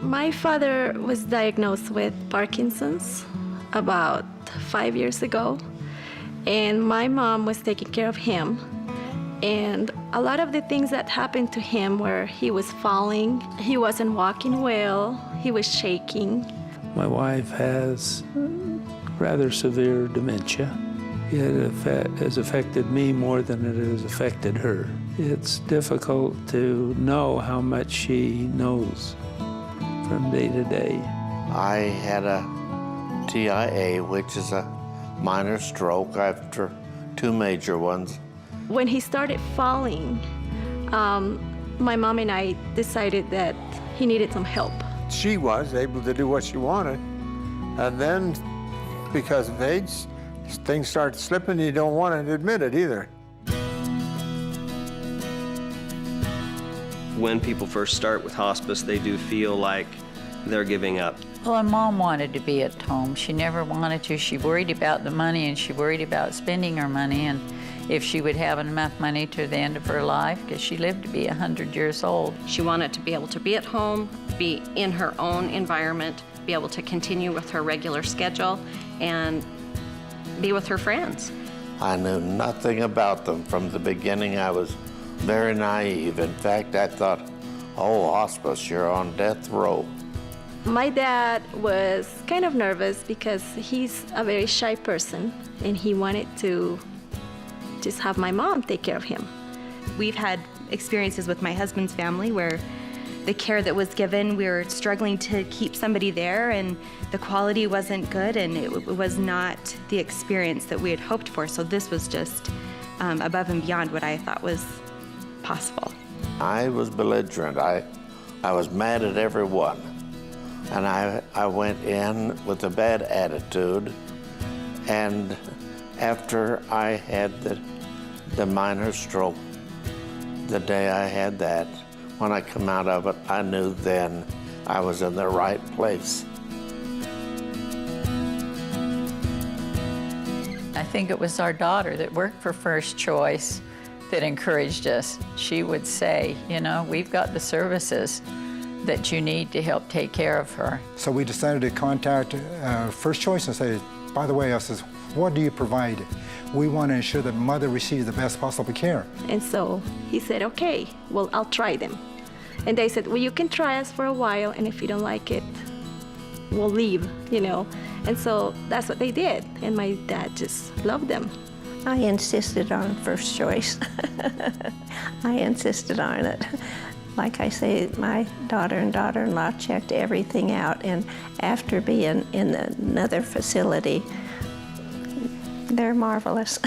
My father was diagnosed with Parkinson's about 5 years ago, and my mom was taking care of him. And a lot of the things that happened to him were he was falling, he wasn't walking well, he was shaking. My wife has rather severe dementia. It has affected me more than it has affected her. It's difficult to know how much she knows from day to day. I had a TIA, which is a minor stroke after 2 major ones. When he started falling, my mom and I decided that he needed some help. She was able to do what she wanted, and then because of age, things start slipping. You don't want to admit it either. When people first start with hospice, they do feel like they're giving up. Well, our mom wanted to be at home. She never wanted to. She worried about the money, and she worried about spending her money, and if she would have enough money to the end of her life, because she lived to be 100 years old. She wanted to be able to be at home, be in her own environment, be able to continue with her regular schedule, and be with her friends. I knew nothing about them from the beginning. I was very naive. In fact, I thought, oh, hospice, you're on death row. My dad was kind of nervous because he's a very shy person, and he wanted to just have my mom take care of him. We've had experiences with my husband's family where the care that was given, we were struggling to keep somebody there, and the quality wasn't good, and it was not the experience that we had hoped for. So this was just above and beyond what I thought was possible. I was belligerent. I was mad at everyone. And I went in with a bad attitude, and after I had the minor stroke, the day I had that, when I come out of it, I knew then I was in the right place. I think it was our daughter that worked for First Choice that encouraged us. She would say, you know, we've got the services that you need to help take care of her. So we decided to contact First Choice and say, by the way, I says, what do you provide? We want to ensure that mother receives the best possible care. And so he said, okay, well, I'll try them. And they said, well, you can try us for a while, and if you don't like it, we'll leave, you know. And so that's what they did, and my dad just loved them. I insisted on First Choice. I insisted on it. Like I say, my daughter and daughter-in-law checked everything out, and after being in another facility, they're marvelous.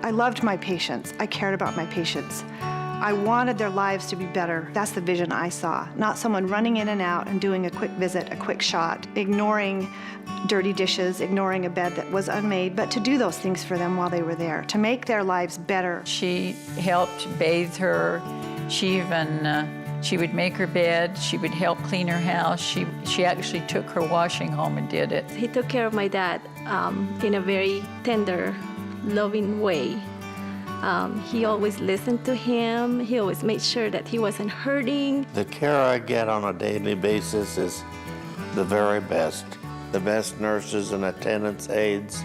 I loved my patients. I cared about my patients. I wanted their lives to be better. That's the vision I saw. Not someone running in and out and doing a quick visit, a quick shot, ignoring dirty dishes, ignoring a bed that was unmade, but to do those things for them while they were there, to make their lives better. She helped bathe her. She even, she would make her bed. She would help clean her house. She actually took her washing home and did it. He took care of my dad in a very tender, loving way. He always listened to him. He always made sure that he wasn't hurting. The care I get on a daily basis is the very best. The best nurses and attendants, aides,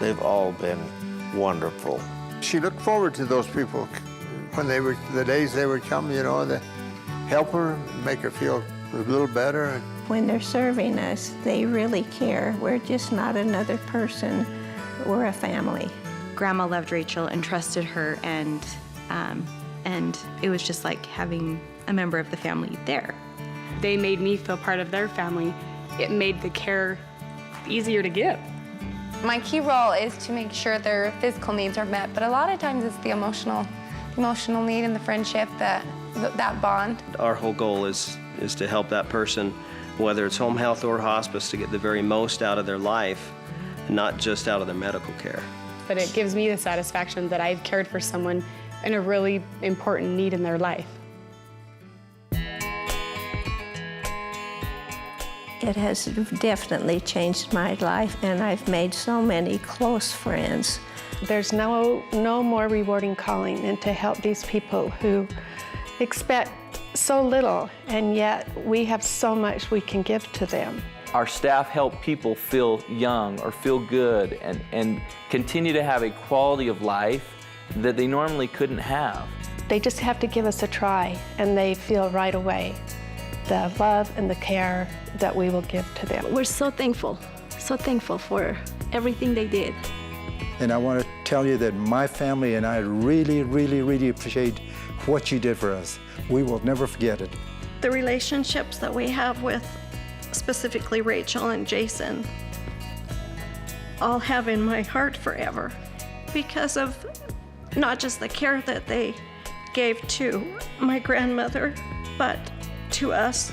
they've all been wonderful. She looked forward to those people when the days they would come, you know, to help her, make her feel a little better. When they're serving us, they really care. We're just not another person. We're a family. Grandma loved Rachel and trusted her, and it was just like having a member of the family there. They made me feel part of their family. It made the care easier to give. My key role is to make sure their physical needs are met, but a lot of times it's the emotional need and the friendship, that bond. Our whole goal is to help that person, whether it's home health or hospice, to get the very most out of their life, not just out of their medical care. But it gives me the satisfaction that I've cared for someone in a really important need in their life. It has definitely changed my life, and I've made so many close friends. There's no more rewarding calling than to help these people who expect so little, and yet we have so much we can give to them. Our staff help people feel young or feel good and continue to have a quality of life that they normally couldn't have. They just have to give us a try, and they feel right away the love and the care that we will give to them. We're so thankful for everything they did. And I want to tell you that my family and I really, really, really appreciate what you did for us. We will never forget it. The relationships that we have with specifically Rachel and Jason, I'll have in my heart forever because of not just the care that they gave to my grandmother, but to us.